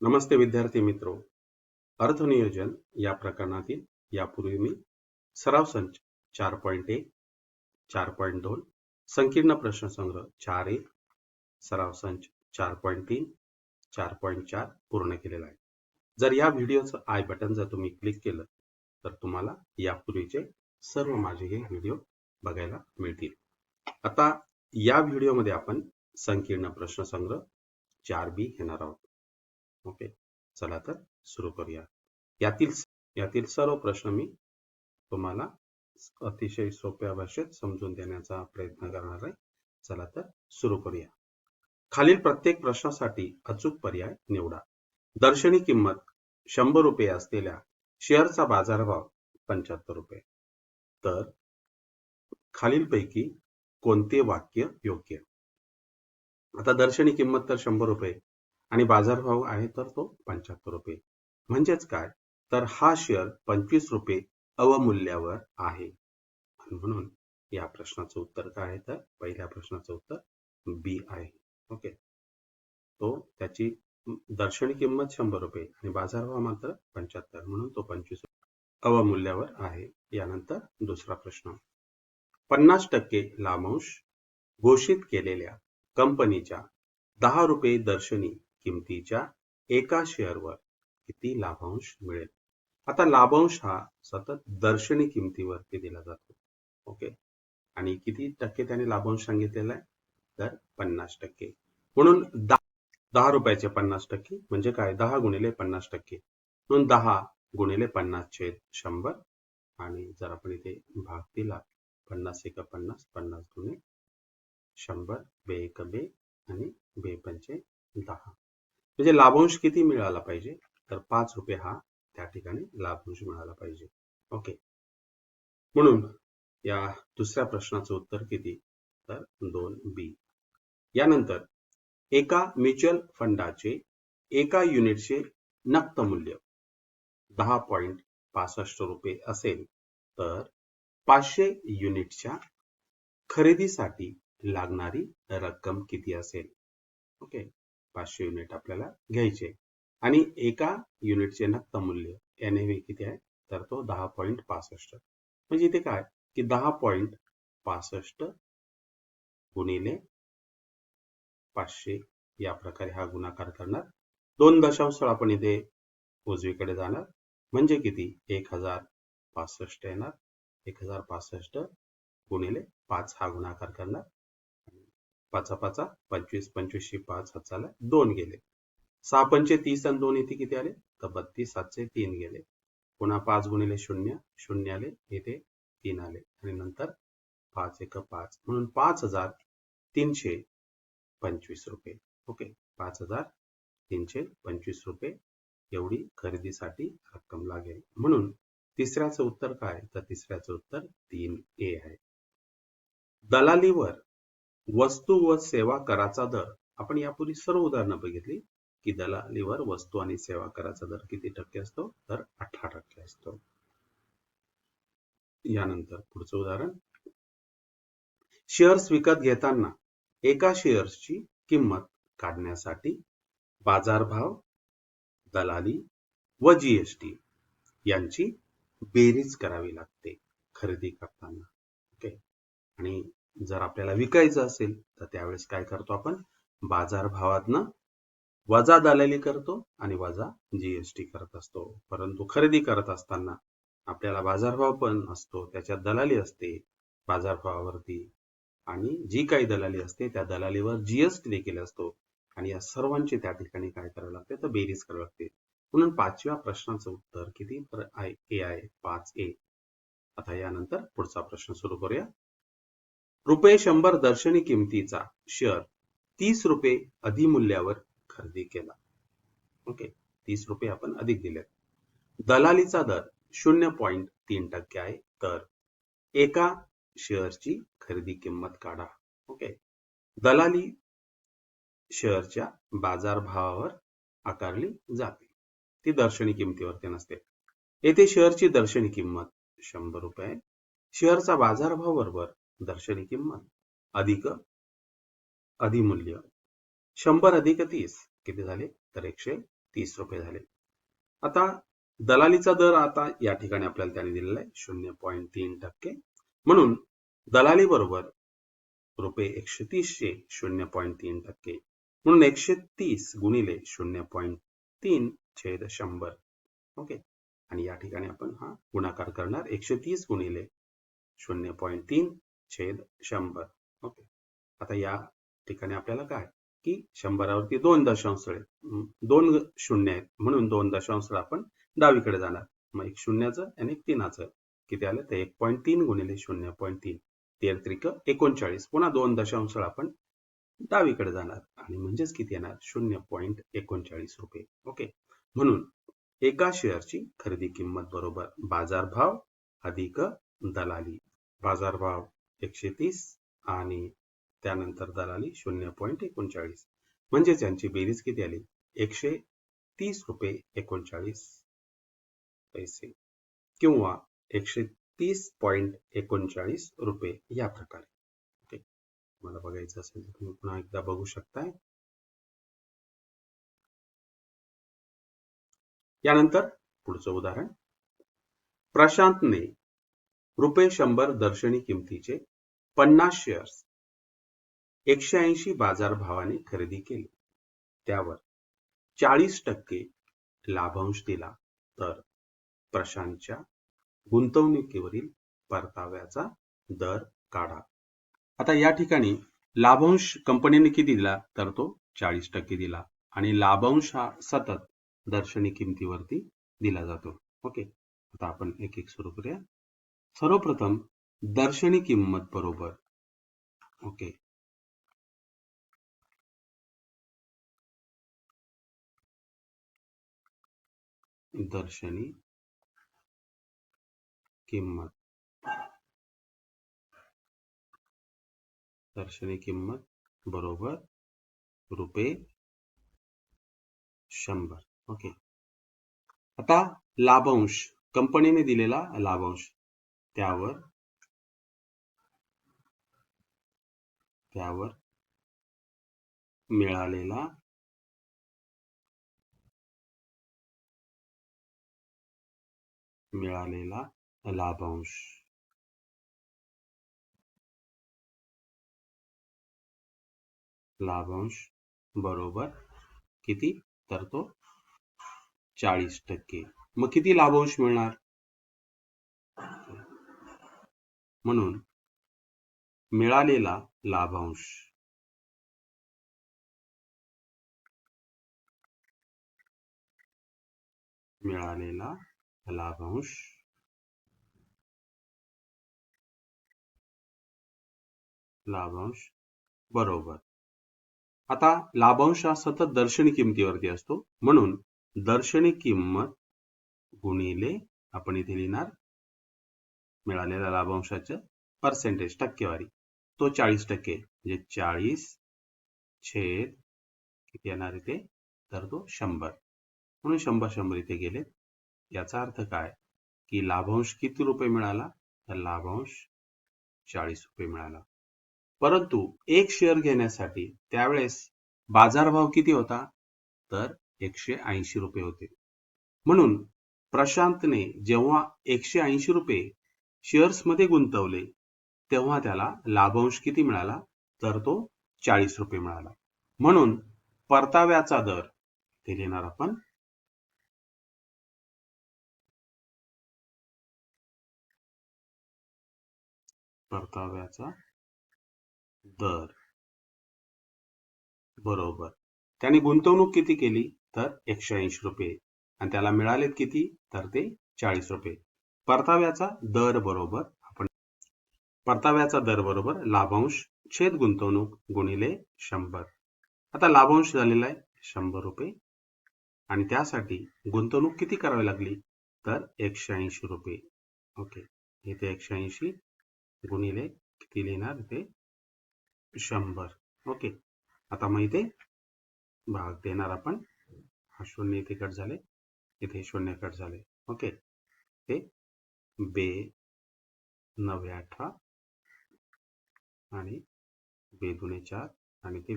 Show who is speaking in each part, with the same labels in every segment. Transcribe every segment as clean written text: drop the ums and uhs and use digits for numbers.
Speaker 1: नमस्ते विद्यार्थी मित्रो. अर्थनियोजन या प्रकरणातील यापूर्वी मी सराव संच 4.1, 4.2, संकीर्ण प्रश्नसंग्रह 4.1, सराव संच 4.3, 4.4 पूर्ण केलेला आहे. जर या व्हिडिओचं आय बटन जर तुम्ही क्लिक केलं तर तुम्हाला यापूर्वीचे सर्व माझे हे व्हिडिओ बघायला मिळतील. आता या व्हिडिओमध्ये आपण संकीर्ण प्रश्नसंग्रह 4B घेणार आहोत. ओके, चला तर सुरू करूया. यातील सर्व प्रश्न मी तुम्हाला अतिशय सोप्या भाषेत समजून देण्याचा प्रयत्न करणार आहे. चला तर सुरू करूया. खालील प्रत्येक प्रश्नासाठी अचूक पर्याय निवडा. दर्शनी किंमत 100 रुपये असलेल्या शेअरचा बाजारभाव 75 रुपये. तर खालीलपैकी कोणते वाक्य योग्य? आता दर्शनी किंमत तर 100 रुपये आणि बाजारभाव आहे तर तो 75 रुपये. म्हणजेच काय, तर हा शेअर 25 रुपये अवमूल्यावर आहे. म्हणून या प्रश्नाचं उत्तर काय आहे, तर पहिल्या प्रश्नाचं उत्तर बी आहे. ओके, तो त्याची दर्शनी किंमत 100 रुपये आणि बाजारभाव मात्र 75, म्हणून तो 25 अवमूल्यावर आहे. यानंतर दुसरा प्रश्न, 50% लाभांश घोषित केलेल्या कंपनीच्या 10 रुपये दर्शनी किमतीच्या एका शेअरवर किती लाभांश मिळेल? आता लाभांश हा सतत दर्शनी किमतीवरती दिला जातो. ओके, आणि किती टक्के त्याने लाभांश सांगितलेला आहे, तर 50%. म्हणून 10 रुपयाचे 50% म्हणजे काय, 10 गुणिले 50%, म्हणून 10 गुणिले 50/100. आणि जर आपण इथे भाग दिला, 50 एक 50, 50 गुणे 100, बे एक बे आणि बे पंचे 10. म्हणजे लाभांश किती मिळाला पाहिजे, तर 5 रुपये हा त्या ठिकाणी लाभांश मिळाला पाहिजे. ओके, म्हणून या दुसऱ्या प्रश्नाचं उत्तर किती, तर 2B. यानंतर एका म्युच्युअल फंडाचे एका युनिटचे नक्त मूल्य 10.65 रुपये असेल तर 500 युनिटच्या खरेदीसाठी लागणारी रक्कम किती असेल? ओके, 500 युनिट आपल्याला घ्यायचे आणि एका युनिटचे नक्त मूल्य NAV किती आहे, तर तो 10.65. म्हणजे इथे काय की 10.65 गुणिले 500 या प्रकारे हा गुणाकार करणार. 2 दशांश आपण इथे उजवीकडे जाणार, म्हणजे किती, 1065 येणार. 1065 गुणिले 5 हा गुणाकार करणार. 5 5 25, 25 5 हाताला 2 गेले. 6 पंचे 30 आणि 2 इथे किती आले, तर 32, 7 3 गेले. पुन्हा 5 गुणिले 0 0 आले, इथे 3 आले आणि नंतर 5 एक 5, म्हणून 5325 रुपये. ओके, 5325 रुपये एवढी खरेदीसाठी रक्कम लागेल. म्हणून तिसऱ्याचं उत्तर काय, तर तिसऱ्याचं उत्तर 3A आहे. दलालीवर वस्तू व सेवा कराचा दर, आपण यापूर्वी सर्व उदाहरणं बघितली की दलालीवर वस्तू आणि सेवा कराचा दर किती टक्के असतो, तर 18% असतो. यानंतर पुढचं उदाहरण, शेअर्स विकत घेताना एका शेअर्सची किंमत काढण्यासाठी बाजारभाव, दलाली व GST यांची बेरीज करावी लागते खरेदी करताना. ओके, आणि जर आपल्याला विकायचं असेल तर त्यावेळेस काय करतो आपण, बाजारभावातनं वजा दलाली करतो आणि वजा GST करत असतो. परंतु खरेदी करत असताना आपल्याला बाजारभाव पण असतो, त्याच्यात दलाली असते बाजारभावावरती, आणि जी काही दलाली असते त्या दलालीवर GST देखील असतो. आणि या सर्वांची त्या ठिकाणी काय करावं लागते, तर बेरीज करावी लागते. म्हणून 5व्या प्रश्नाचं उत्तर किती, तर A आहे, 5A. आता यानंतर पुढचा प्रश्न सुरू करूया. रुपये 100 दर्शनी किमतीचा शेअर 30 रुपये अधिमूल्यावर खरेदी केला. ओके, 30 रुपये आपण अधिक दिलेत. दलालीचा दर 0.3% आहे, तर एका शेअरची खरेदी किंमत काढा. ओके, दलाली शेअरच्या बाजारभावावर आकारली जाते, ती दर्शनी किमतीवरती नसते. येथे शेअरची दर्शनी किंमत 100 रुपये आहे. शेअरचा बाजारभाव बरोबर दर्शनी किंमत अधिक अधिमूल्य. 100 अधिक 30 किती झाले, तर 130. 30 रुपये झाले. आता दलालीचा दर आता या ठिकाणी आपल्याला त्याने दिलेला आहे 0.3%. म्हणून दलाली बरोबर रुपये 130 चे 0.3%. म्हणून 130 गुणिले 0.3 छेद 100. ओके. आणि या ठिकाणी आपण हा गुणाकार करणार 130 गुणिले 0.3 छेद 100. ओके. आता या ठिकाणी आपल्याला काय की 100वरती 2 दशांश आहेत, 2 शून्य आहेत, म्हणून 2 दशांश आपण डावीकडे जाणार. मग एक शून्याचं आणि एक तीनाचं किती आलं तर 1.3 गुणिले 0.3 13 त्रिक 39. पुन्हा 2 दशांश आपण डावीकडे जाणार आणि म्हणजेच किती येणार 0.39 रुपये. ओके. म्हणून एका शेअरची खरेदी किंमत बरोबर बाजारभाव अधिक दलाली. बाजारभाव 130 आणि त्यानंतर दलाली 0.39 म्हणजेच यांची बेरीज किती आली 130 रुपये 39 पैसे किंवा 130.39 रुपये या प्रकारे. ओके. मला बघायचं असेल तर तुम्ही पुन्हा एकदा बघू शकताय. यानंतर पुढचं उदाहरण. प्रशांतने रुपये 100 दर्शनी किमतीचे 50 शेअर्स 180 बाजारभावाने खरेदी केले. त्यावर 40% लाभांश दिला तर प्रशांतच्या गुंतवणुकीवरील परताव्याचा दर काढा. आता या ठिकाणी लाभांश कंपनीने किती दिला तर तो 40% दिला आणि लाभांश हा सतत दर्शनी किमतीवरती दिला जातो. ओके. आता आपण एक एक सुरू करूया. सर्वप्रथम दर्शनी किंमत बरोबर ओके दर्शनी किंमत बरोबर रुपये 100. ओके. आता लाभांश कंपनीने दिलेला लाभांश त्यावर मिळालेला लाभांश बरोबर किती तर तो 40%. मग किती लाभांश मिळणार म्हणून मिळालेला लाभांश बरोबर. आता लाभांश हा सतत दर्शनी किमतीवरती असतो म्हणून दर्शनी किंमत गुणिले आपण इथे लिहिणार मिळालेल्या लाभांशाचं पर्सेंटेज टक्केवारी तो 40% म्हणजे 40 छेद किती येणार इथे तर तो 100 म्हणून 100 इथे गेले. याचा अर्थ काय की लाभांश किती रुपये मिळाला तर लाभांश 40 रुपये मिळाला. परंतु एक शेअर घेण्यासाठी त्यावेळेस बाजारभाव किती होता तर 180 रुपये होते. म्हणून प्रशांतने जेव्हा 180 रुपये शेअर्समध्ये गुंतवले तेव्हा त्याला लाभांश किती मिळाला तर तो 40 रुपये मिळाला. म्हणून परताव्याचा दर ते लिहिणार आपण परताव्याचा दर बरोबर त्याने गुंतवणूक किती केली तर 180 रुपये आणि त्याला मिळालेत किती तर ते 40 रुपये. परताव्याचा दर बरोबर लाभांश छेद गुंतवणूक गुणिले 100. आता लाभांश झालेला आहे 100 रुपये आणि त्यासाठी गुंतवणूक किती करावी लागली तर 180 रुपये. ओके. इथे 180 गुणिले किती लिहिणार इथे 100. ओके. आता मग इथे भाग देणार आपण हा शून्य इथे कट झाले इथे शून्य कट झाले. ओके. ते 2 9 18 आणि 2 दुणे 4 आणि ते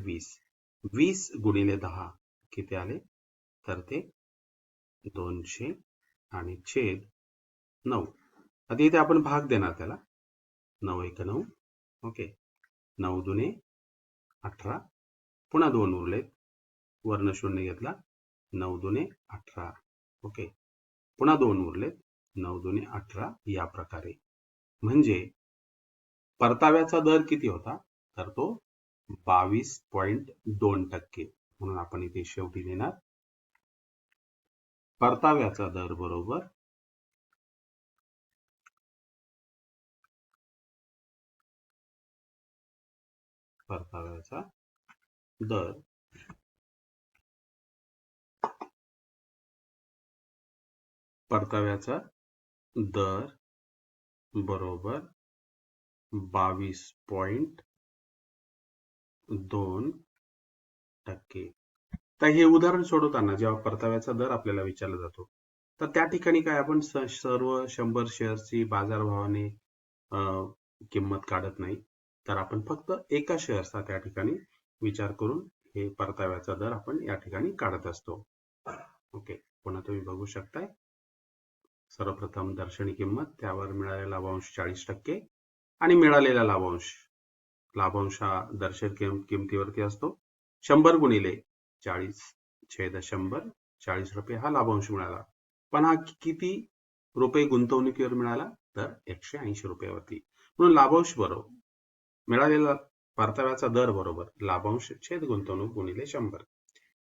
Speaker 1: 20 गुणिले 10 किती आले तर ते 200 आणि छेद 9. आता इथे आपण भाग देणार त्याला. 9 1 9. ओके. 9 दुने 18. पुन्हा 2 उरलेत. वर्ण शून्य घेतला. 9 दुने 18. ओके. पुन्हा 2 उरलेत. 9 दुने 18 या प्रकारे. म्हणजे परताव्याचा दर किती होता? तर तो 22.2%. म्हणून आपण इथे शेवटी देणार परताव्याचा दर बरोबर परताव्याचा दर बरोबर 22.2%. तर हे उदाहरण सोडवताना जेव्हा परताव्याचा दर आपल्याला विचारला जातो तर त्या ठिकाणी काय आपण सर्व 100 शेअर्सची बाजारभावाने किंमत काढत नाही, तर आपण फक्त एका शेअर्सचा त्या ठिकाणी विचार करून हे परताव्याचा दर आपण या ठिकाणी काढत असतो. ओके. पुन्हा तुम्ही बघू शकताय. सर्वप्रथम दर्शनी किंमत, त्यावर मिळालेला लाभांश 40% आणि मिळालेला लाभांश हा दर्शनी किमतीवरती असतो. 100 गुणिले 40 छेद 100, 40 रुपये हा लाभांश मिळाला. पण हा किती रुपये गुंतवणुकीवर मिळाला? तर 180 रुपयावरती. म्हणून लाभांश बरोबर मिळालेला परताव्याचा दर बरोबर लाभांश छेद गुंतवणूक गुणिले 100.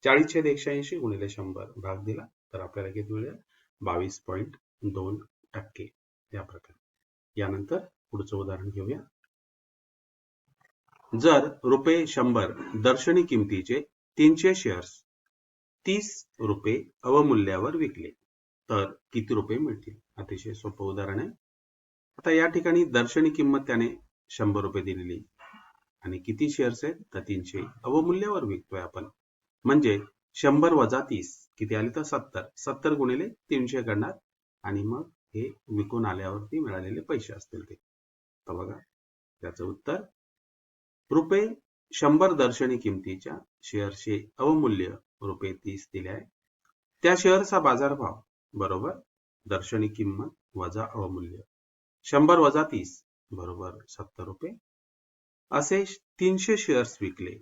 Speaker 1: 40 छेद 180 गुणिले 100 भाग दिला तर आपल्याला किती मिळेल? 22.2% या प्रकारे. यानंतर पुढचं उदाहरण घेऊया. जर रुपये 100 दर्शनी किमतीचे 300 शेअर्स 30 रुपये अवमूल्यावर विकले तर किती रुपये मिळतील? अतिशय सोपं उदाहरण आहे. आता या ठिकाणी दर्शनी किंमत त्याने 100 रुपये दिलेली आणि किती शेअर्स आहेत? तर 300. अवमूल्यावर विकतोय आपण, म्हणजे 100 वजा 30 किती आले? तर 70. 70 गुणिले 300 करणार आणि मग हे विकून आल्यावरती मिळालेले पैसे असतील ते. तर बघा त्याचं उत्तर रुपये 100 दर्शनी किमतीच्या शेअर्सचे अवमूल्य रुपये 30 दिले आहे. त्या शेअरचा बाजारभाव बरोबर दर्शनी किंमत वजा अवमूल्य. 100 वजा 30 बरोबर 70 रुपये. असे 300 शेअर्स विकले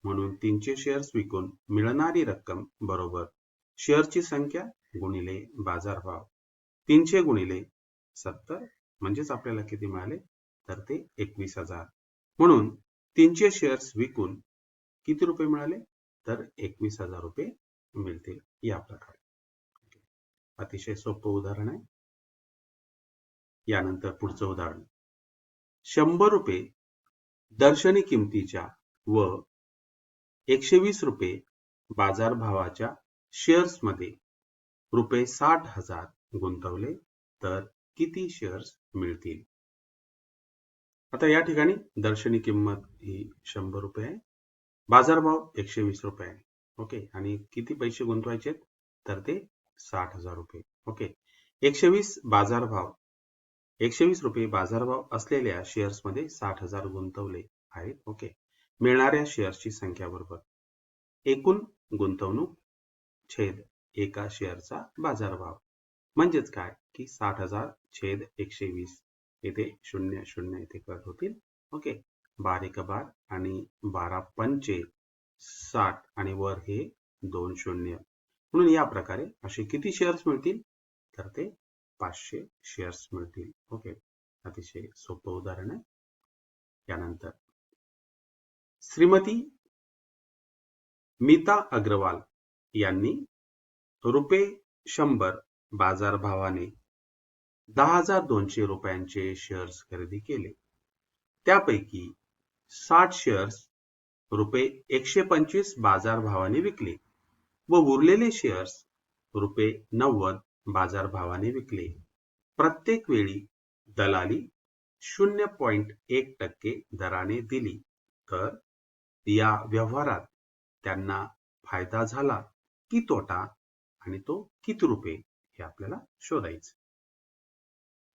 Speaker 1: म्हणून 300 शेअर्स विकून मिळणारी रक्कम बरोबर शेअरची संख्या गुणिले बाजारभाव. 300 गुणिले 70 म्हणजेच आपल्याला किती मिळाले? तर ते 21,000. म्हणून 300 शेअर्स विकून किती रुपये मिळाले? तर 21,000 रुपये मिळतील या प्रकारे. अतिशय सोपं उदाहरण आहे. यानंतर पुढचं उदाहरण. 100 रुपये दर्शनी किमतीच्या व 120 रुपये बाजारभावाच्या शेअर्समध्ये रुपये 60,000 गुंतवले तर किती शेअर्स मिळतील? आता या ठिकाणी दर्शनी किंमत ही 100 रुपये आहे, बाजारभाव 120 रुपये आहे. ओके. आणि किती पैसे गुंतवायचे? तर ते 60,000 रुपये. ओके. 120 रुपये बाजारभाव असलेल्या शेअर्समध्ये 60,000 गुंतवले आहेत. ओके. मिळणाऱ्या शेअर्सची संख्या बरोबर एकूण गुंतवणूक छेद एका शेअरचा बाजारभाव. म्हणजेच काय की 60,000 छेद 120. इथे 0 0 इथे कट होतील. ओके. 12 1 12 आणि 12 पंचे 60 आणि वर हे 2 शून्य. म्हणून या प्रकारे असे किती शेअर्स मिळतील? तर ते 500 शेअर्स मिळतील. ओके. अतिशय सोपं उदाहरण आहे. यानंतर श्रीमती मीता अग्रवाल यांनी रुपये 100 बाजारभावाने 10,200 रुपयांचे शेअर्स खरेदी केले. त्यापैकी 60 शेअर्स रुपये 125 बाजारभावाने विकले व उरलेले शेअर्स रुपये 90 बाजारभावाने विकले. प्रत्येक वेळी दलाली 0.1% दराने दिली तर या व्यवहारात त्यांना फायदा झाला की तोटा आणि तो किती रुपये हे आपल्याला शोधायचं.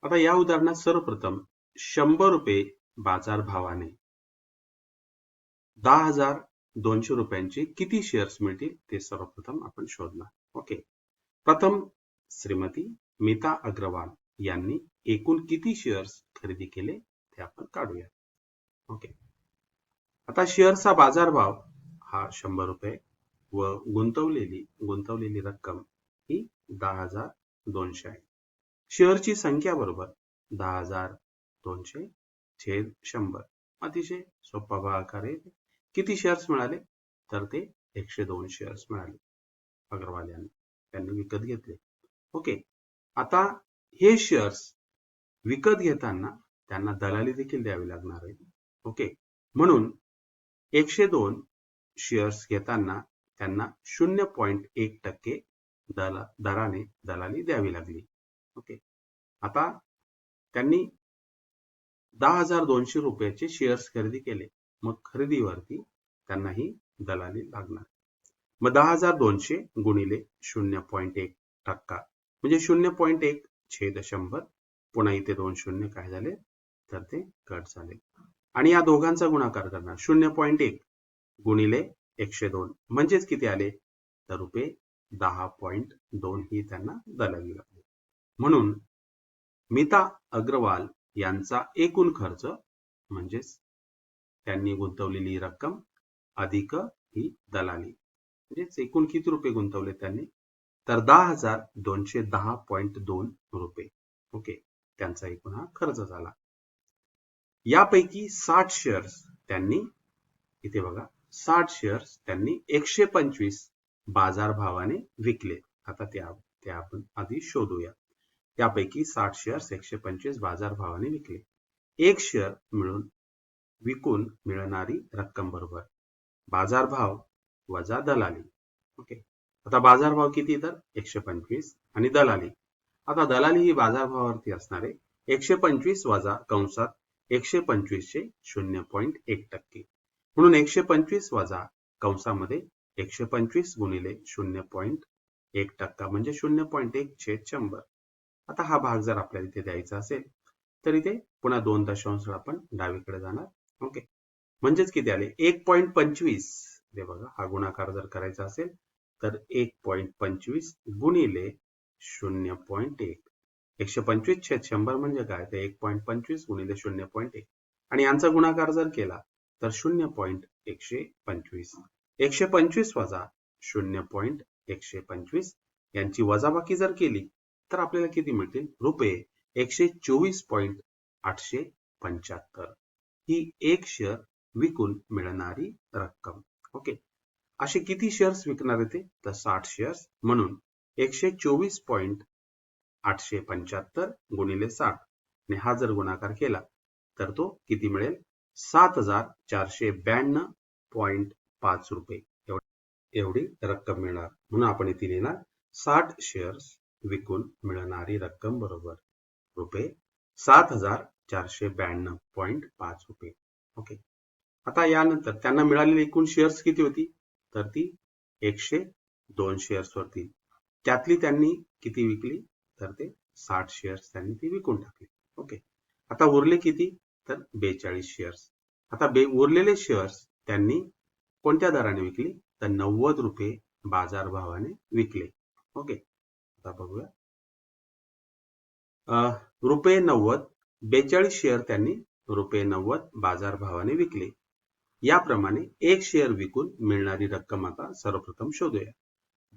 Speaker 1: आता या उदाहरणात सर्वप्रथम 100 रुपये बाजारभावाने 10,200 रुपयांचे किती शेअर्स मिळतील ते सर्वप्रथम आपण शोधणार. ओके. प्रथम श्रीमती मीता अग्रवाल यांनी एकूण किती शेअर्स खरेदी केले ते आपण काढूया. ओके. आता शेअर्सचा बाजारभाव हा 100 रुपये व गुंतवलेली रक्कम ही 10,200 आहे. शेअरची संख्या बरोबर 10,200 छेद 100. अतिशय सोपा भागाकार आहे. किती शेअर्स मिळाले तर ते 102 शेअर्स मिळाले अग्रवाल यांनी, त्यांनी विकत घेतले. ओके. आता हे शेअर्स विकत घेताना त्यांना दलाली देखील द्यावी लागणार आहे. ओके. म्हणून 102 शेअर्स घेताना त्यांना 0.1% दराने दलाली द्यावी लागली. ओके. आता त्यांनी 10,200 रुपयाचे शेअर्स खरेदी केले, मग खरेदीवरती त्यांना ही दलाली लागणार. मग 10,200 गुणिले 0.1% म्हणजे 0.1 छेद 100. पुन्हा इथे 2 शून्य काय झाले तर ते कट झाले. आणि या दोघांचा गुणाकार करणार 0.1 गुणिले 102 म्हणजेच किती आले तर रुपये 10.2 ही त्यांना दलाली लागली. म्हणून मीता अग्रवाल यांचा एकूण खर्च म्हणजेच त्यांनी गुंतवलेली रक्कम अधिक ही दलाली म्हणजेच एकूण किती रुपये गुंतवले त्यांनी तर 10,210.2 रुपये. ओके. त्यांचा एकूण हा खर्च झाला. यापैकी 60 शेअर्स त्यांनी इथे बघा 60 शेअर्स त्यांनी 125 बाजारभावाने विकले. आता ते आपण आधी शोधूया. त्यापैकी 60 शेअर्स 125 बाजारभावाने विकले. एक शेअर विकून मिळणारी रक्कम बरोबर बाजारभाव वजा दलाली. ओके. आता बाजारभाव किती तर 125 आणि दलाली. आता दलाली ही बाजारभावावरती असणार आहे. 125 वजा कंसात 125 चे 0.1%. म्हणून 125 वजा कंसामध्ये 125 गुणिले 0.1% म्हणजे 0.1 छेद 100. आता हा भाग जर आपल्याला इथे द्यायचा असेल तर इथे पुन्हा 2 दशांश आपण डावीकडे जाणार. ओके. म्हणजेच किती आले 1.25. हे बघा हा गुणाकार जर करायचा असेल तर 1.25 गुणिले 0.1 125 छेद 100 म्हणजे काय ते 1.25 गुणिले 0.1 आणि यांचा गुणाकार जर केला तर 0.125. 125 वजा 0.125 यांची वजाबाकी जर केली तर आपल्याला किती मिळतील रुपये 124.875 ही एक शेअर विकून मिळणारी रक्कम. ओके. असे किती शेअर्स विकणार ते तर 60 शेअर्स. म्हणून 124.875 गुणिले 60 आणि हा जर गुणाकार केला तर तो किती मिळेल 7,492.5 रुपये एवढी रक्कम मिळणार. म्हणून आपण इथे लिहिणार 60 शेअर्स विकून मिळणारी रक्कम बरोबर रुपये 7,492.5 रुपये. ओके. आता यानंतर त्यांना मिळालेली एकूण शेअर्स किती होती तर ती 102 शेअर्स होती. त्यातली त्यांनी किती विकली तर ते 60 शेअर्स त्यांनी ती विकून टाकली. ओके. आता उरले किती तर 42 शेअर्स. आता उरलेले शेअर्स त्यांनी कोणत्या दराने विकली तर 90 रुपये बाजारभावाने विकले. ओके. आता बघूया रुपये 90 42 शेअर त्यांनी रुपये 90 बाजारभावाने विकले. याप्रमाणे एक शेअर विकून मिळणारी रक्कम आता सर्वप्रथम शोधूया.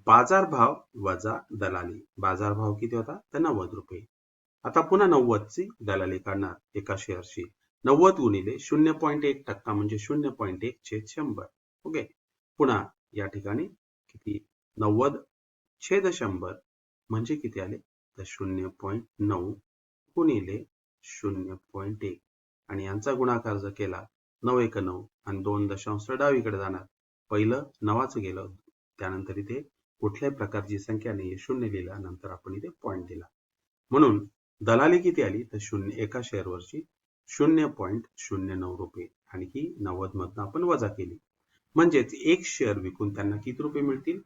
Speaker 1: बाजारभाव वजा दलाली. बाजारभाव किती होता तर 90 रुपये. आता पुन्हा 90 ची दलाली काढणार एका शेअरची. 90 गुणिले 0.1% म्हणजे 0.1 छेद 100. ओके. पुन्हा या ठिकाणी किती 90 छेद 100 म्हणजे किती आले तर 0.9 गुणिले 0.1 आणि यांचा गुणाकार जर केला 9 1 9 आणि 2 दशांश डावीकडे जाणार. पहिलं 9चं गेलं, त्यानंतर इथे कुठल्याही प्रकारची संख्या नाही, शून्य लिहिला, नंतर आपण इथे पॉईंट दिला. म्हणून दलाली किती आली तर एका शेअरवरची 0.09 रुपये आणि ही 90 मधनं आपण वजा केली. म्हणजेच एक शेअर विकून त्यांना किती रुपये मिळतील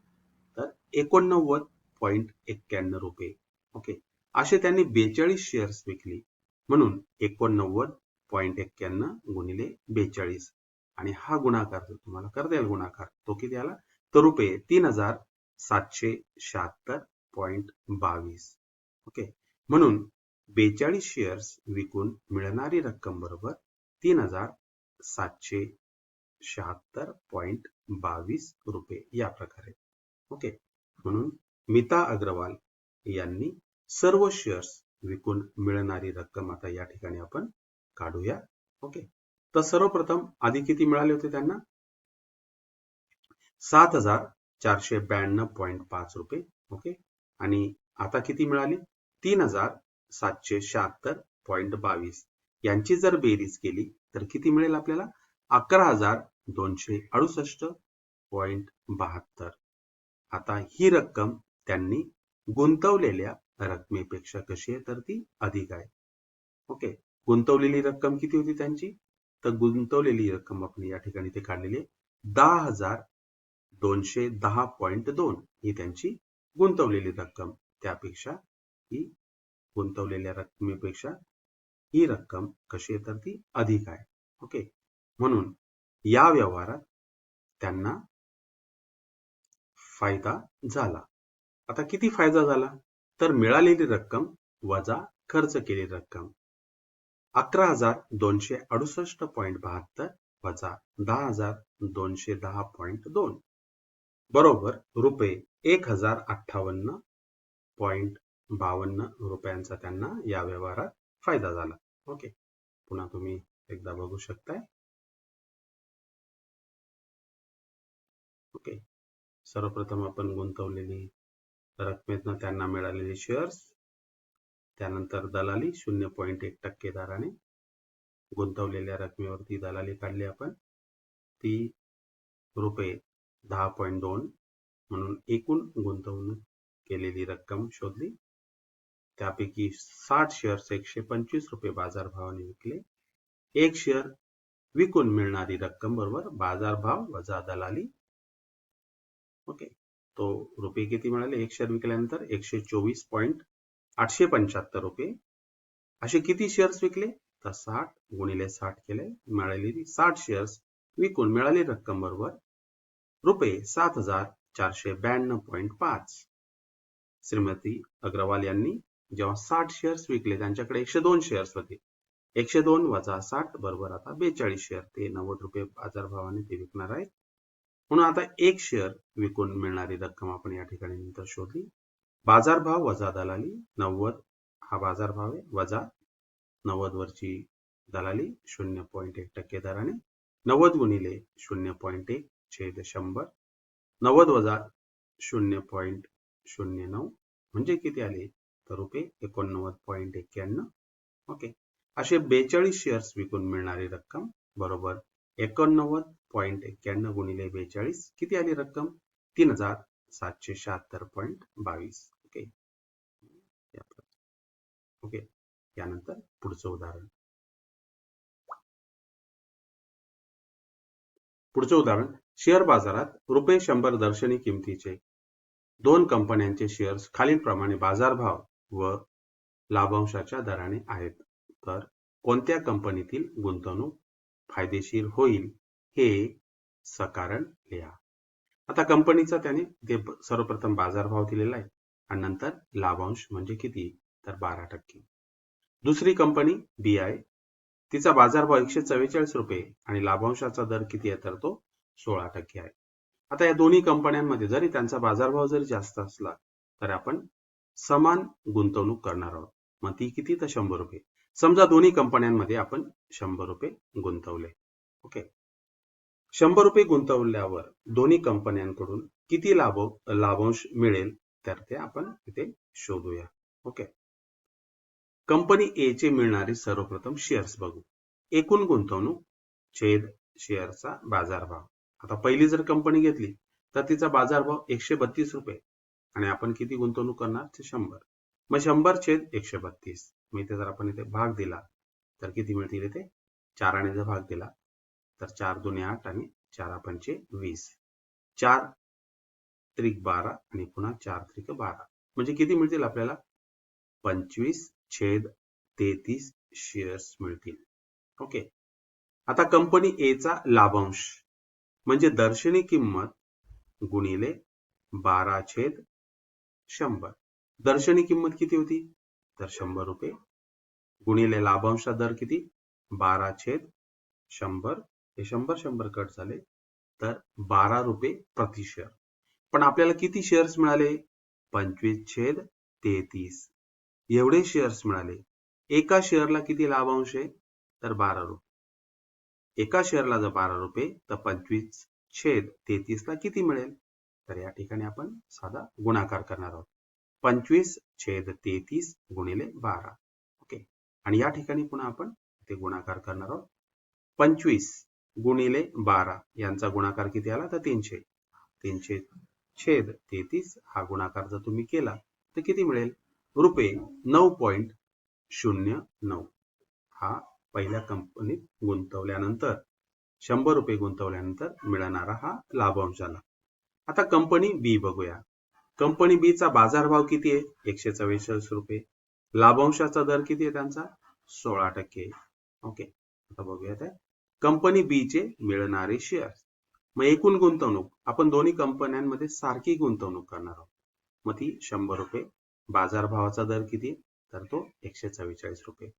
Speaker 1: तर 89.91 रुपये. ओके. असे त्यांनी 42 शेअर्स विकली. म्हणून 89.91 गुणिले 42 आणि हा गुणाकार जर तुम्हाला करता येईल गुणाकार तो किती आला तर रुपये 3,776 22.22. ओके, म्हणून 42 शेअर्स विकून मिळणारी रक्कम बरोबर 3,776.22 रुपये या प्रकारे. ओके, म्हणून मिता अग्रवाल यांनी सर्व शेअर्स विकून मिळणारी रक्कम आता या ठिकाणी आपण काढूया. ओके, तर सर्वप्रथम आधी किती मिळाले होते त्यांना? 7,492.5 रुपये. ओके, आणि आता किती मिळाली? 3,776.22. यांची जर बेरीज केली तर किती मिळेल आपल्याला? 11,268.72. आता ही रक्कम त्यांनी गुंतवलेल्या रकमेपेक्षा कशी आहे? तर ती अधिक आहे. ओके, गुंतवलेली रक्कम किती होती त्यांची? तर गुंतवलेली रक्कम आपण या ठिकाणी ते काढलेली आहे 10,210.2 ही त्यांची गुंतवलेली रक्कम. त्यापेक्षा ही गुंतवलेल्या रकमेपेक्षा ही रक्कम कशी आहे? तर ती अधिक आहे. ओके, म्हणून या व्यवहारात त्यांना फायदा झाला. आता किती फायदा झाला? तर मिळालेली रक्कम वजा खर्च केलेली रक्कम 11,268.72 वजा 10,210.2 बरोबर रुपये 1,058.52 रुपयांचा त्यांना या व्यवहारात फायदा झाला. ओके, पुन्हा तुम्ही एकदा बघू शकताय. ओके, सर्वप्रथम आपण गुंतवलेली रकमेतनं त्यांना मिळालेले शेअर्स, त्यानंतर दलाली 0.1% दराने गुंतवलेल्या रकमेवरती दलाली काढली आपण, ती रुपये 10.2 म्हणून एकूण गुंतवणूक केलेली रक्कम शोधली. त्यापैकी 60 शेअर्स 125 रुपये बाजारभावाने विकले. एक शेअर विकून मिळणारी रक्कम बरोबर बाजारभाव वजा दलाली. ओके, तो रुपये किती मिळाले? एक शेअर विकल्यानंतर 124.875 रुपये. असे किती शेअर्स विकले? तर 60 गुणिले 60 केले. मिळालेली 60 शेअर्स विकून मिळालेली रक्कम बरोबर रुपये 7,492.5. श्रीमती अग्रवाल यांनी जेव्हा 60 शेअर्स विकले, त्यांच्याकडे 102 शेअर्स होते. 102 वजा 60 बरोबर आता 42 शेअर, ते 90 रुपये बाजारभावाने ते विकणार आहेत. म्हणून आता एक शेअर विकून मिळणारी रक्कम आपण या ठिकाणी नंतर शोधली. बाजारभाव वजा दलाली 90 हा बाजारभाव आहे, वजा 90 वरची दलाली 0.1% दराने. 90 गुणिले 0.1 छेद 100. 90 वजा 0.09 म्हणजे किती आले? तर रुपये 89.91. ओके, असे 42 शेअर्स विकून मिळणारी रक्कम बरोबर 89.91 गुणिले 42 किती आली रक्कम? 3,776.22. ओके, ओके, यानंतर पुढचं उदाहरण. पुढचं उदाहरण, शेअर बाजारात रुपये 100 दर्शनी किमतीचे दोन कंपन्यांचे शेअर्स खालीलप्रमाणे बाजारभाव व लाभांशाच्या दराने आहेत. तर कोणत्या कंपनीतील गुंतवणूक फायदेशीर होईल हे सकारण लिहा. आता कंपनीचा त्याने ते सर्वप्रथम बाजारभाव दिलेला आहे आणि नंतर लाभांश म्हणजे किती? तर 12%. दुसरी कंपनी BI, तिचा बाजारभाव 144 रुपये आणि लाभांशाचा दर किती आहे? तर तो 16% आहे. आता या दोन्ही कंपन्यांमध्ये जरी त्यांचा बाजारभाव जरी जास्त असला तर आपण समान गुंतवणूक करणार आहोत. मग ती किती? तर 100 रुपये. समजा दोन्ही कंपन्यांमध्ये आपण 100 रुपये गुंतवले. ओके, 100 रुपये गुंतवल्यावर दोन्ही कंपन्यांकडून किती लाभांश मिळेल तर ते आपण इथे शोधूया. ओके, कंपनी ए चे मिळणारे सर्वप्रथम शेअर्स बघू. एकूण गुंतवणूक छेद शेअरचा बाजारभाव. आता पहिली जर कंपनी घेतली तर तिचा बाजारभाव 132 रुपये आणि आपण किती गुंतवणूक करणार? 100. मग 100 छेद 132. मग इथे जर आपण इथे भाग दिला तर किती मिळतील? इथे 4 ने जर भाग दिला तर 4 दुने 8 आणि 4 पंचे 20. 4 त्रिक 12 आणि पुन्हा 4 त्रिक 12 म्हणजे किती मिळतील आपल्याला? 25/33 शेअर्स मिळतील. ओके, आता कंपनी ए चा लाभांश म्हणजे दर्शनी किंमत गुणिले 12/100 दर्शनी किंमत किती होती? तर 100 रुपये गुणिले लाभांशचा दर किती? 12/100. हे 100 कट झाले तर 12 रुपये प्रति शेअर. पण आपल्याला किती शेअर्स मिळाले? 25/33 एवढे शेअर्स मिळाले. एका शेअरला किती लाभांश आहे? तर 12 रुपये. एका शेअरला जर 12 रुपये तर 25/33 ला किती मिळेल? तर या ठिकाणी आपण साधा गुणाकार करणार आहोत. 25/33 गुणिले 12. ओके. आणि या ठिकाणी पुन्हा आपण ते गुणाकार करणार आहोत. 25 गुणिले 12 यांचा गुणाकार किती आला? तर 300. 300/33 हा गुणाकार जर तुम्ही केला तर किती मिळेल? रुपये 9.09. हा पहिल्या कंपनीत गुंतवल्यानंतर 100 रुपये गुंतवल्यानंतर मिळणारा हा लाभांश झाला. आता कंपनी बी बघूया. कंपनी बी चा बाजारभाव किती आहे? 144 रुपये. लाभांशाचा दर किती आहे त्यांचा? 16%. ओके. आता बघूया ते कंपनी बी चे मिळणारे शेअर. मग एकूण गुंतवणूक आपण दोन्ही कंपन्यांमध्ये सारखी गुंतवणूक करणार आहोत. मग ती 100 रुपये. बाजारभावाचा दर किती? तर तो 144 रुपये.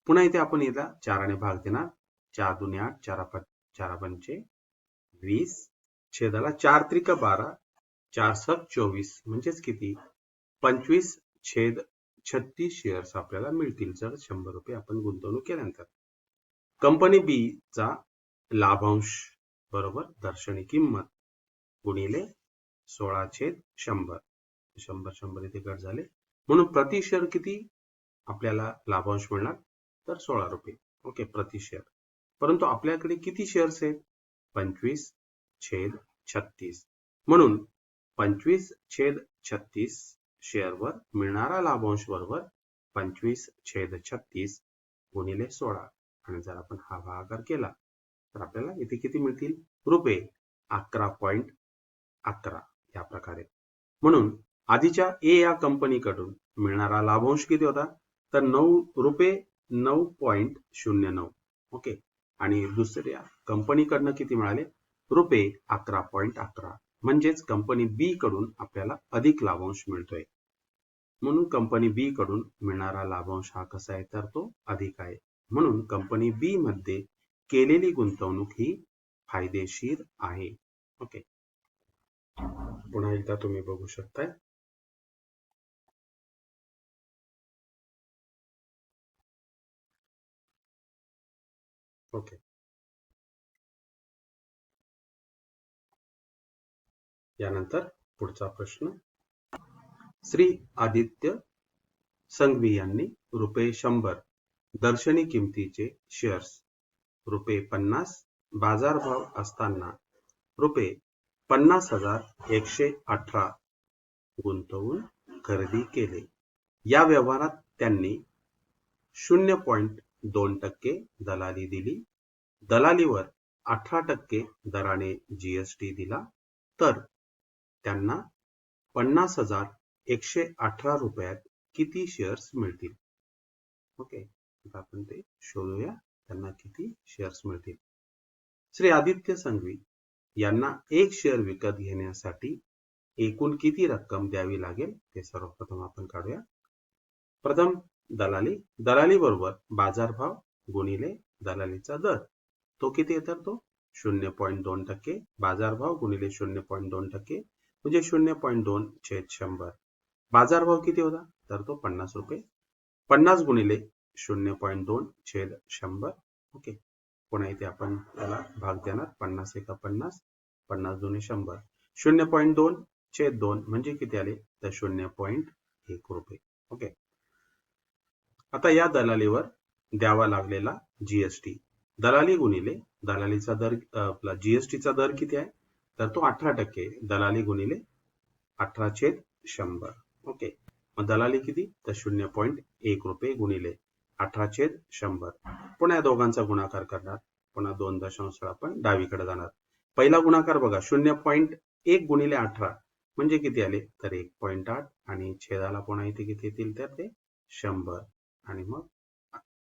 Speaker 1: पुन्हा इथे आपण याला 4 ने भाग देणार. 4 दुने 8, 4 पंचे 20, छेदाला 4 त्रिक 12, 4 7 24 म्हणजेच किती? 25/36 शेअर्स आपल्याला मिळतील जर 100 रुपये आपण गुंतवणूक केल्यानंतर. कंपनी बी चा लाभांश बरोबर दर्शनी किंमत गुणिले 16/100. 100 इथे कट झाले. म्हणून प्रति शेअर किती आपल्याला लाभांश मिळणार? तर 16 रुपये. ओके. प्रति शेअर. परंतु आपल्याकडे किती शेअर्स आहेत? 25/36. म्हणून 25/36 शेअरवर मिळणारा लाभांश बरोबर 25/36 गुणिले 16. आणि जर आपण हा भागाकार केला तर आपल्याला इथे किती मिळतील? रुपये 11.11 या प्रकारे. म्हणून आधीच्या ए या कंपनीकडून मिळणारा लाभांश किती होता? तर रुपये 9.09. ओके. आणि दुसऱ्या कंपनीकडनं किती मिळाले? रुपये 11.11. म्हणजेच कंपनी बी कडून आपल्याला अधिक लाभांश मिळतोय. म्हणून कंपनी बी कडून मिळणारा लाभांश हा कसा आहे? तर तो अधिक आहे. म्हणून कंपनी बी मध्ये केलेली गुंतवणूक ही फायदेशीर आहे. ओके. पुन्हा एकदा तुम्ही बघू शकताय. ओके. यानंतर पुढचा प्रश्न. श्री आदित्य संघवी यांनी रुपये 100 दर्शनी किमतीचे शेअर्स रुपये 50 बाजारभाव असताना रुपये 50,118 गुंतवून खरेदी केले. या व्यवहारात त्यांनी 0.2% दलाली दिली. दलालीवर 18% दराने जीएसटी दिला. तर त्यांना 50,118 रुपयात किती शेअर्स मिळतील? ओके. आता आपण ते शोधूया. त्यांना किती शेअर्स मिळतील. श्री आदित्य संघवी यांना एक शेअर विकत घेण्यासाठी एकूण किती रक्कम द्यावी लागेल ते सर्वप्रथम आपण काढूया. प्रथम दलाली बरोबर बाजारभाव गुणिले दलालीचा दर. तो किती आहे? तर तो 0.2%. बाजारभाव गुणिले 0.2% म्हणजे 0.2/100. बाजारभाव किती होता? तर तो 50 रुपये. 50 गुणिले 0.2/100. ओके. पुन्हा इथे आपण त्याला भाग देणार. 50 एका 50, 50 दुने 100. 0.2/2 म्हणजे किती आले? तर 0.1 रुपये. ओके. आता या दलालीवर द्यावा लागलेला जीएसटी. दलाली गुणिले दलालीचा दर आपला जीएसटीचा दर किती आहे? तर तो 18%. दलाली गुणिले 18/100. ओके. मग दलाली किती? तर 0.1 रुपये गुणिले 18/100. पुन्हा या दोघांचा गुणाकार करणार. पुन्हा 2 दशांश आपण डावीकडे जाणार. पहिला गुणाकार बघा. 0.1 गुणिले 18 म्हणजे किती आले? तर 1.8. आणि छेदाला पुन्हा इथे किती येतील? तर ते 100. आणि मग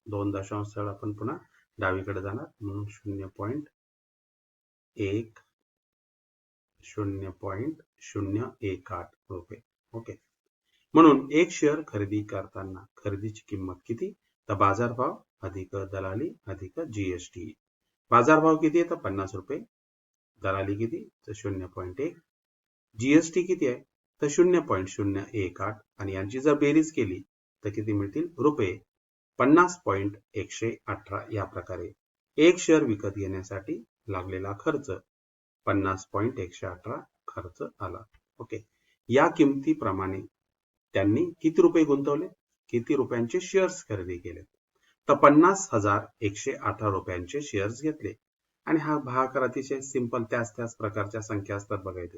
Speaker 1: 2 दशांश आपण पुन्हा डावीकडे जाणार. म्हणून 0.1 0.018 रुपये. ओके. म्हणून एक शेअर खरेदी करताना खरेदीची किंमत किती? तर बाजारभाव अधिक दलाली अधिक जीएसटी. बाजारभाव किती आहे? तर 50 रुपये. दलाली किती? तर 0.1. जीएसटी किती आहे? तर 0.018. आणि यांची जर बेरीज केली तर किती मिळतील? रुपये 50.118. या प्रकारे एक शेअर विकत घेण्यासाठी लागलेला खर्च 50.118 खर्च आला. ओके. या किमतीप्रमाणे त्यांनी किती रुपये गुंतवले? किती रुपयांचे शेअर्स खरेदी केले? तर 50,118 रुपयांचे शेअर्स घेतले. आणि हा भागाकार अतिशय सिंपल त्याच प्रकारच्या संख्या असतात बघा इथे.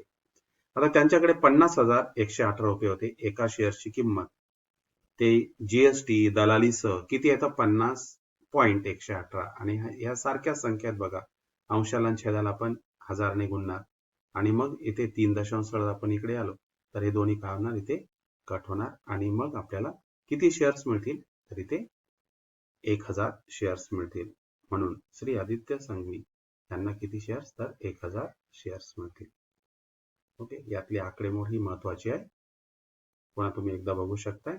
Speaker 1: आता त्यांच्याकडे 50,118 रुपये होते. एका शेअर्सची किंमत ते जीएसटी दलालीसह किती येतं? 50.118. आणि या सारख्या संख्यात बघा, अंशाला आणि छेदाला आपण 1000 ने गुणणार आणि मग इथे 3 दशांश आपण इकडे आलो तर हे दोन्ही काय होणार? इथे कट होणार आणि मग आपल्याला किती शेअर्स मिळतील? तर इथे 1000 शेअर्स मिळतील. म्हणून श्री आदित्य संघवी यांना किती शेअर्स? तर 1000 शेअर्स मिळतील. ओके. यातली आकडेमोड ही महत्वाची आहे. पुन्हा तुम्ही एकदा बघू शकताय.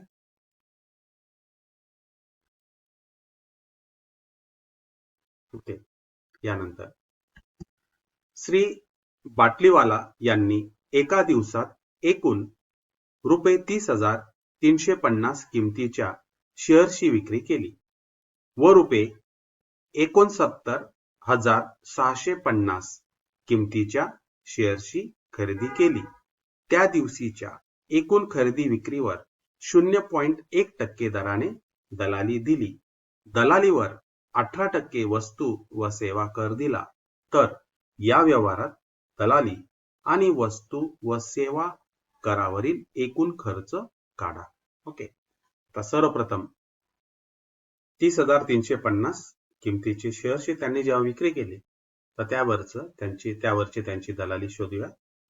Speaker 1: ओके. यानंतर श्री बाटलीवाला यांनी एका दिवसात एकूण रुपये 30,350 किमतीच्या शेअर्सची विक्री केली व रुपये 69,650 किमतीच्या शेअर्सची खरेदी केली. त्या दिवशीच्या एकूण खरेदी विक्रीवर 0.1% दराने दलाली दिली. दलालीवर 18% वस्तू व सेवा कर दिला. तर या व्यवहारात दलाली आणि वस्तू व सेवा करावरील एकूण खर्च काढा. ओके. तर सर्वप्रथम 30,350 किमतीचे शेअर्सची त्यांनी जेव्हा विक्री केली तर त्यावरची त्यांची दलाली शोधूया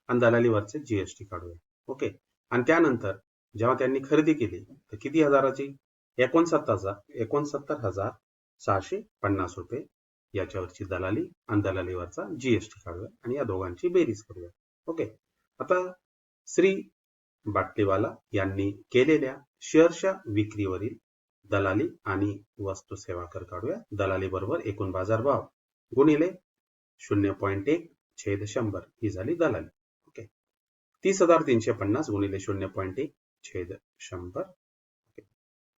Speaker 1: आणि दलालीवरचे जीएसटी काढूया. ओके. आणि त्यानंतर जेव्हा त्यांनी खरेदी केली तर किती हजाराची? 69,650 रुपये याच्यावरची दलाली आणि दलालीवरचा जीएसटी काढूया आणि या दोघांची बेरीज करूया. ओके. आता श्री बाटलीवाला यांनी केलेल्या शेअर्सच्या विक्रीवरील दलाली आणि वस्तू सेवा कर काढूया. दलाली बरोबर एकूण बाजारभाव गुणिले 0.1 छेद 100 ही झाली दलाली. ओके. 30,350 गुणिले 0.1 छेद 100. ओके.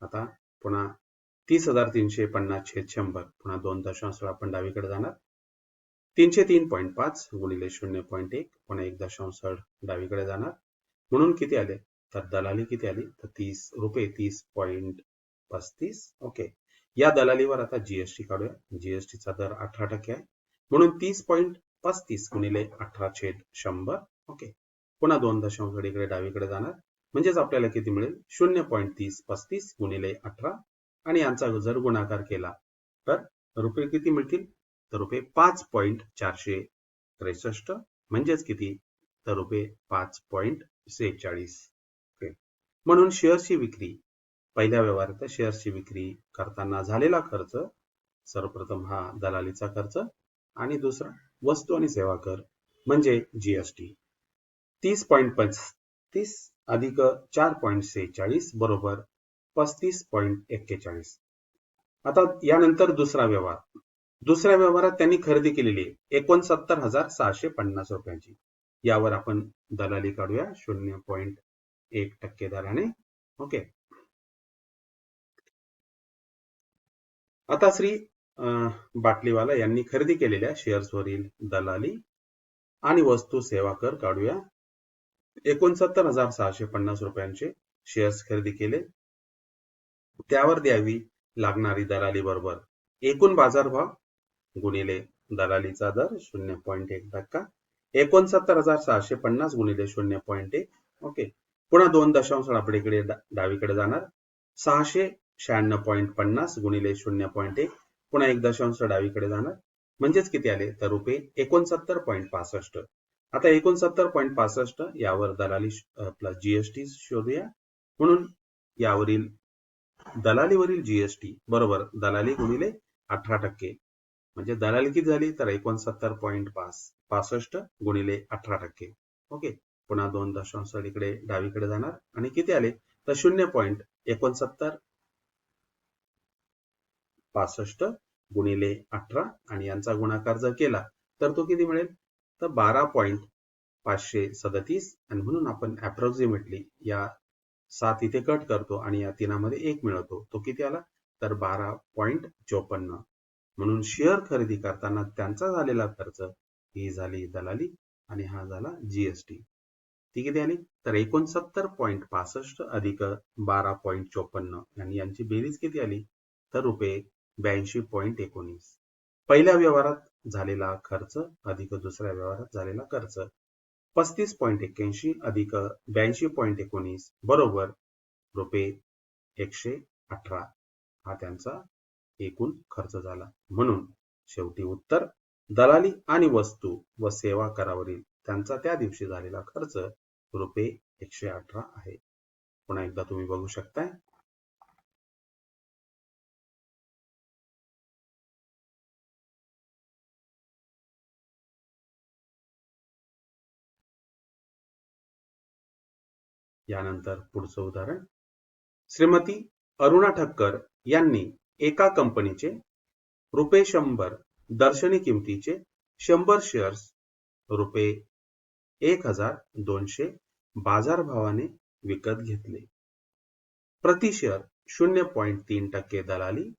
Speaker 1: आता पुन्हा 30,350 छेद 100 पुन्हा 2 दशांश आपण डावीकडे जाणार. 303.5 गुणिले 0.1 पुन्हा 1 दशांश डावीकडे जाणार. म्हणून किती आले? तर दलाली किती आली? तर रुपये 30.35. ओके. या दलालीवर आता जीएसटी काढूया. जीएसटीचा दर 18% आहे. म्हणून 30.35 गुणिले 18 छेद 100. ओके. पुन्हा 2 दशांश इकडे डावीकडे जाणार. म्हणजेच आपल्याला किती मिळेल? 0.3035 गुणिले 18 आणि यांचा जर गुणाकार केला तर रुपये किती मिळतील? तर रुपये 5.463. म्हणजेच किती? तर रुपये 5.46. म्हणून शेअर्सची विक्री पहिल्या व्यवहारात शेअर्सची विक्री करताना झालेला खर्च सर्वप्रथम हा दलालीचा खर्च आणि दुसरा वस्तू आणि सेवा कर म्हणजे जीएसटी 30.35 अधिक 4.46 बरोबर 35.41. आता यानंतर दुसऱ्या व्यवहारात त्यांनी खरेदी केलेली 69,650 रुपयांची. यावर आपण दलाली काढूया 0.1% दराने. ओके. आता श्री बाटलीवाला यांनी खरेदी केलेल्या शेअर्सवरील दलाली आणि वस्तू सेवा कर काढूया. 69,650 रुपयांचे शेअर्स खरेदी केले. त्यावर द्यावी लागणारी दलाली बरोबर एकूण बाजारभाव गुणिले दलालीचा दर 0.1%. 69,650 गुणिले 0.1. ओके. पुन्हा 2 दशांश आपण इकडे डावीकडे जाणार. 696.50 गुणिले 0.1. पुन्हा 1 दशांश डावीकडे जाणार. म्हणजेच किती आले? तर रुपये 69.65. आता 69.65 यावर दलाली प्लस जीएसटी शोधूया. म्हणून यावरील दलालीवरील जीएसटी बरोबर दलाली गुणिले 18%. म्हणजे दलाली किती झाली? तर 69.65 गुणिले 18%. ओके. पुन्हा 2 दशांश इकडे डावीकडे जाणार आणि किती आले? तर 0.6965 गुणिले 18 आणि यांचा गुणाकार जर केला तर तो किती मिळेल? तर 12.537 आणि म्हणून आपण अप्रॉक्सिमेटली या 7 इथे कट करतो आणि या तिनामध्ये 1 मिळवतो. तो किती आला? तर 12.54. म्हणून शेअर खरेदी करताना त्यांचा झालेला खर्च ही झाली दलाली आणि हा झाला जीएसटी. ती किती आली? तर 69.65 अधिक 12.54 आणि यांची बेरीज किती आली? तर रुपये 82.19. पहिल्या व्यवहारात झालेला खर्च अधिक दुसऱ्या व्यवहारात झालेला खर्च 35.81 अधिक 82.19 बरोबर रुपये 118. हा त्यांचा एकूण खर्च झाला. म्हणून शेवटी उत्तर दलाली आणि वस्तू व सेवा करावरील त्यांचा त्या दिवशी झालेला खर्च रुपये 118 आहे. पुन्हा एकदा तुम्ही बघू शकताय. यानंतर पुढचं उदाहरण. श्रीमती अरुणा ठक्कर यांनी एका कंपनीचे रुपये 100 दर्शनी किमतीचे 100 शेअर्स रुपये 1200 बाजारभावाने विकत घेतले. प्रति शेअर 0.3% दलाली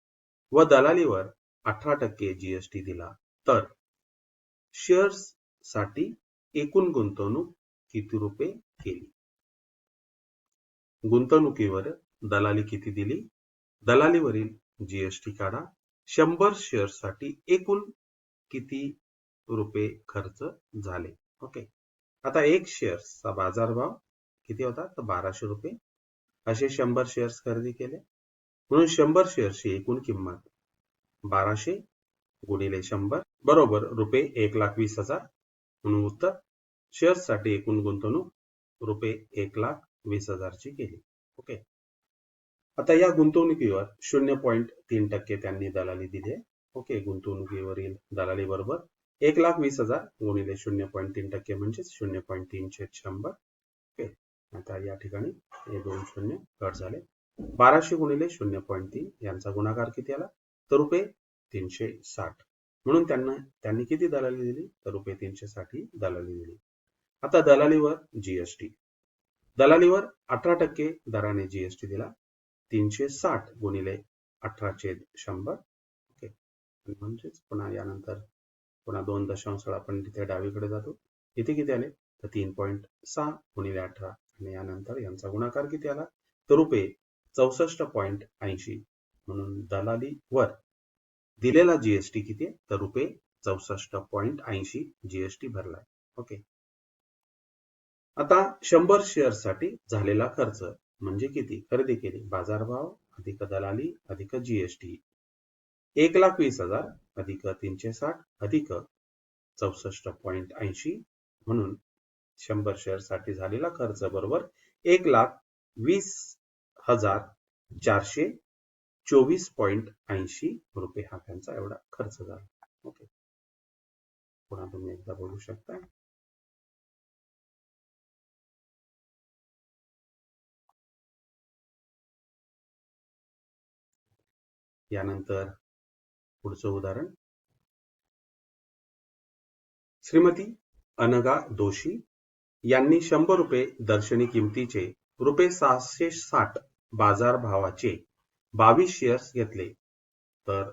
Speaker 1: व दलालीवर 18% जीएसटी दिला. तर शेअर्स साठी एकूण गुंतवणूक किती रुपये केली? गुंतवणुकीवर दलाली किती दिली? दलालीवरील जीएसटी काढा. 100 शेअर्ससाठी एकूण किती रुपये खर्च झाले? ओके. आता एक शेअर्सचा बाजारभाव किती होता? तर 1200 रुपये. असे 100 शेअर्स खरेदी केले. म्हणून 100 शेअर्सची एकूण किंमत 1200 गुणिले 100 बरोबर रुपये 1,20,000. म्हणून उत्तर शेअर्ससाठी एकूण गुंतवणूक रुपये 1,20,000 ची केली. ओके. आता या गुंतवणुकीवर 0.3% त्यांनी दलाली दिली आहे. ओके. गुंतवणुकीवरील दलाली बरोबर 1,20,000 गुणिले 0.3% म्हणजे 0.3/100. ओके. आता या ठिकाणी हे 2 शून्य कट झाले. 1200 गुणिले 0.3 यांचा गुणाकार किती आला? तर रुपये 360. म्हणून त्यांनी किती दलाली दिली? तर रुपये 360 ही दलाली दिली. आता दलालीवर जीएसटी. दलालीवर 18% दराने जीएसटी दिला. 360 गुणिले 18/100. ओके. म्हणजेच पुन्हा यानंतर पुन्हा 2 दशांश आपण तिथे डावीकडे जातो. इथे किती आले? तर 3.6 गुणिले 18 आणि यानंतर यांचा गुणाकार किती आला? तर रुपये 64.80. म्हणून दलालीवर दिलेला जीएसटी किती आहे? तर रुपये 64.80 जीएसटी भरलाय. ओके. आता 100 शेअर्ससाठी झालेला खर्च म्हणजे किती? खरेदी केली. बाजारभाव अधिक दलाली अधिक जीएसटी 1,20,000 अधिक 360 अधिक 64.80 म्हणून 100 शेअर्ससाठी झालेला खर्च बरोबर 1,20,424.80 रुपये हा त्यांचा एवढा खर्च झाला. ओके. पुन्हा तुम्ही एकदा बघू शकता. यानंतर पुढचं उदाहरण. श्रीमती अनघा दोशी यांनी 100 रुपये दर्शनी किमतीचे रुपये 660 बाजारभावाचे 22 शेअर्स घेतले. तर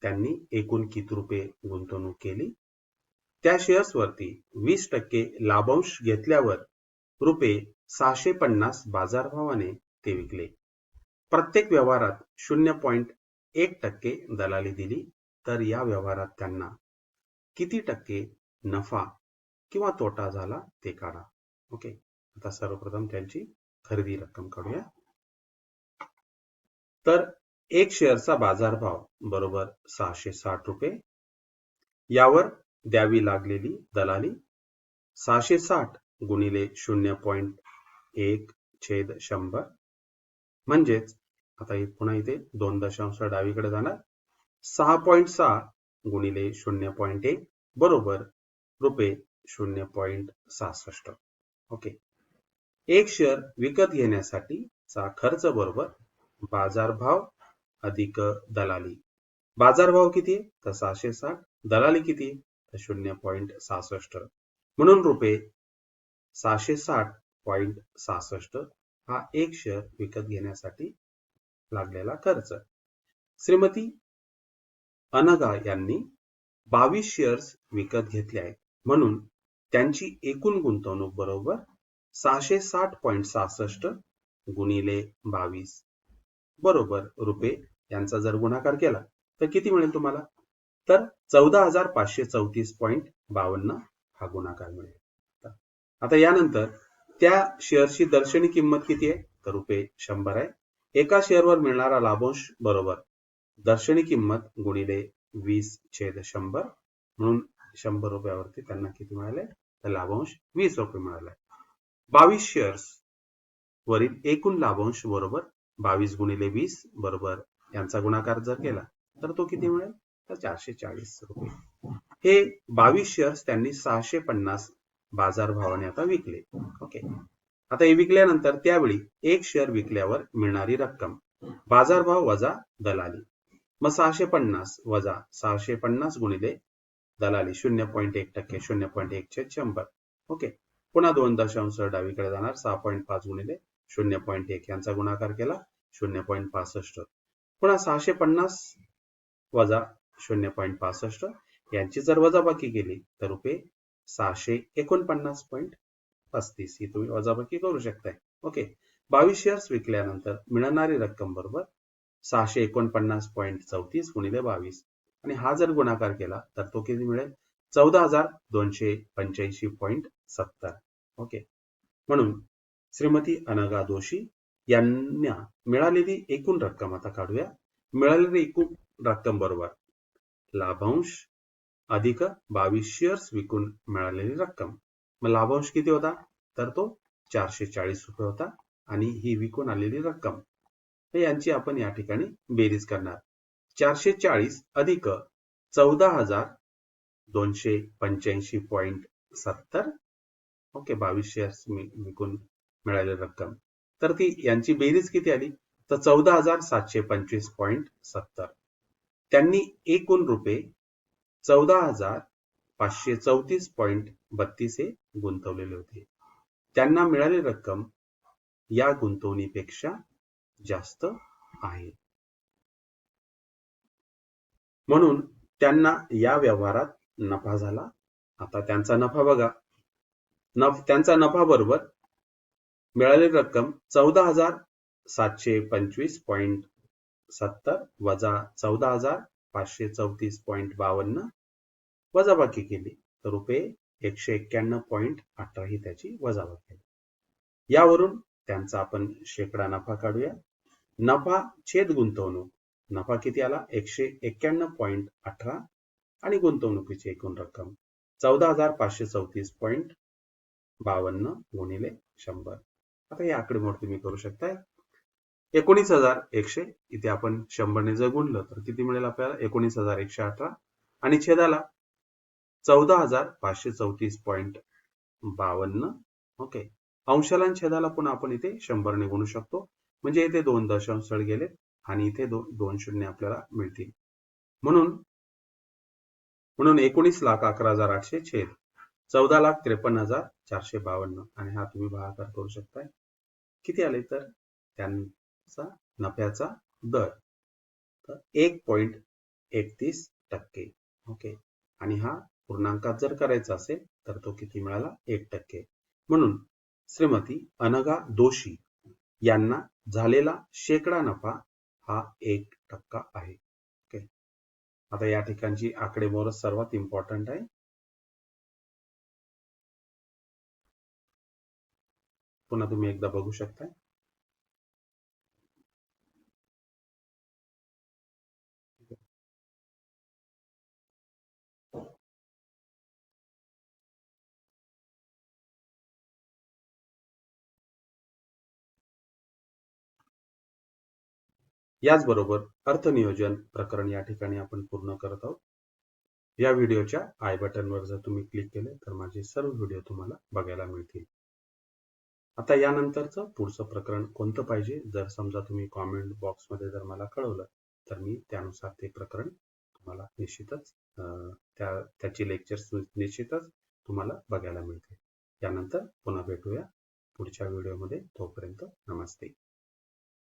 Speaker 1: त्यांनी एकूण किती रुपये गुंतवणूक केली? त्या शेअर्सवरती 20% लाभांश घेतल्यावर रुपये 650 बाजारभावाने ते विकले. प्रत्येक व्यवहारात 0.1% दलाली दिली. तर या व्यवहारात त्यांना किती टक्के नफा किंवा तोटा झाला ते काढा. ओके. आता सर्वप्रथम त्यांची खरेदी रक्कम काढूया. तर एक शेअरचा बाजारभाव बरोबर 660 रुपये. यावर द्यावी लागलेली दलाली 660 गुणिले 0.1/100 म्हणजेच आता पुन्हा इथे 2 दशांश डावीकडे जाणार. 6.6 गुणिले 0.1 बरोबर रुपये 0.66. ओके. एक शेअर विकत घेण्यासाठीचा खर्च बरोबर बाजारभाव अधिक दलाली. बाजारभाव किती आहे? तर 660. दलाली किती आहे? तर 0.66. म्हणून रुपये 660.66 हा एक शेअर विकत घेण्यासाठी लागलेला खर्च. श्रीमती अनगा यांनी 22 शेअर्स विकत घेतले आहेत, म्हणून त्यांची एकूण गुंतवणूक बरोबर 660.66 गुणिले 22 बरोबर रुपये यांचा जर गुणाकार केला तर किती मिळेल तुम्हाला? तर 14,534.52 हा गुणाकार मिळेल. आता यानंतर त्या शेअरची दर्शनी किंमत किती आहे? तर रुपये 100 आहे. एका शेअरवर मिळणारा लाभांश बरोबर दर्शनी किंमत गुणिले 20/100 म्हणून 100 रुपयावरती त्यांना किती मिळाले? तर लाभांश 20 रुपये मिळाला. 22 शेअर्स वरील एकूण लाभांश बरोबर 22 गुणिले 20 बरोबर यांचा गुणाकार जर केला तर तो किती मिळेल? तर 440 रुपये. हे 22 शेअर्स त्यांनी 650 बाजारभावाने आता विकले. ओके. आता हे विकल्यानंतर त्यावेळी एक शेअर विकल्यावर मिळणारी रक्कम बाजारभाव वजा दलाली. मग 650 वजा 650 गुणिले दलाली 0.1%, 0.1/100. ओके. पुन्हा 2 दशांश डावीकडे जाणार. 6.5 गुणिले 0.1 यांचा गुणाकार केला 0.65. पुन्हा 650 वजा 0.65 यांची जर वजाबाकी केली तर रुपये 649.35 ही तुम्ही वजाबाकी करू शकताय. ओके. 22 शेअर्स विकल्यानंतर मिळणारी रक्कम बरोबर 649.34 गुणिले 22 आणि हा जर गुणाकार केला तर तो किती मिळेल? 14,285.70. ओके. म्हणून श्रीमती अनगा दोशी यांना मिळालेली एकूण रक्कम आता काढूया. मिळालेली एकूण रक्कम बरोबर लाभांश अधिक 22 शेअर्स विकून मिळालेली रक्कम. मग लाभांश किती होता? तर तो 440 रुपये होता आणि ही विकून आलेली रक्कम. तर यांची आपण या ठिकाणी बेरीज करणार. 440 अधिक 14,285.70. ओके. 22 शेअर्स विकून मिळालेली रक्कम. तर ती यांची बेरीज किती आली? तर 14,725.70. त्यांनी एकूण रुपये 14,534.32 हे गुंतवलेले होते. त्यांना मिळालेली रक्कम या गुंतवणीपेक्षा जास्त आहे, म्हणून त्यांना या व्यवहारात नफा झाला. आता त्यांचा नफा बघा. त्यांचा नफा बरोबर मिळालेली रक्कम 14,725.70 वजा 14,534.52 वजाबाकी केली तर रुपये 191.18 ही त्याची वजाबाकी. यावरून त्यांचा आपण शेकडा नफा काढूया. नफा छेद गुंतवणूक. नफा किती आला? 191.18 आणि गुंतवणुकीची एकूण रक्कम 14,534.52 गुणिले 100. आता ही आकडेमोड तुम्ही करू शकताय. 19,100 इथे आपण 100 ने जर गुणलं तर किती मिळेल आपल्याला? 19,118 आणि छेदाला 14,534.52. ओके. अंशाला आणि छेदाला पुन्हा आपण इथे 100 ने गुणू शकतो. म्हणजे इथे 2 दशांश स्थळ गेले आणि इथे 2 शून्य आपल्याला मिळतील. म्हणून 19,11,800 छेद 14,53,452 आणि हा तुम्ही भागाकार करू शकताय. किती आले? तर त्यांचा नफ्याचा दर 1.31%. ओके. आणि हा पूर्णांकात जर करायचा असेल तर तो किती मिळाला? 1%. म्हणून श्रीमती अनगा दोशी यांना झालेला शेकडा नफा हा 1% आहे. ओके. आता या ठिकाणची आकडेमोड सर्वात इम्पॉर्टंट आहे. पुन्हा तुम्ही एकदा बघू शकता. याचबरोबर अर्थनियोजन प्रकरण या ठिकाणी आपण पूर्ण करत आहोत. या व्हिडिओच्या आय बटनवर जर तुम्ही क्लिक केले तर माझे सर्व व्हिडिओ तुम्हाला बघायला मिळतील. आता यानंतरचं पुढचं प्रकरण कोणतं पाहिजे, जर समजा तुम्ही कॉमेंट बॉक्समध्ये जर मला कळवलं तर मी त्यानुसार ते प्रकरण तुम्हाला निश्चितच त्याची लेक्चर्स निश्चितच तुम्हाला बघायला मिळतील. यानंतर पुन्हा भेटूया पुढच्या व्हिडिओमध्ये. तोपर्यंत नमस्ते.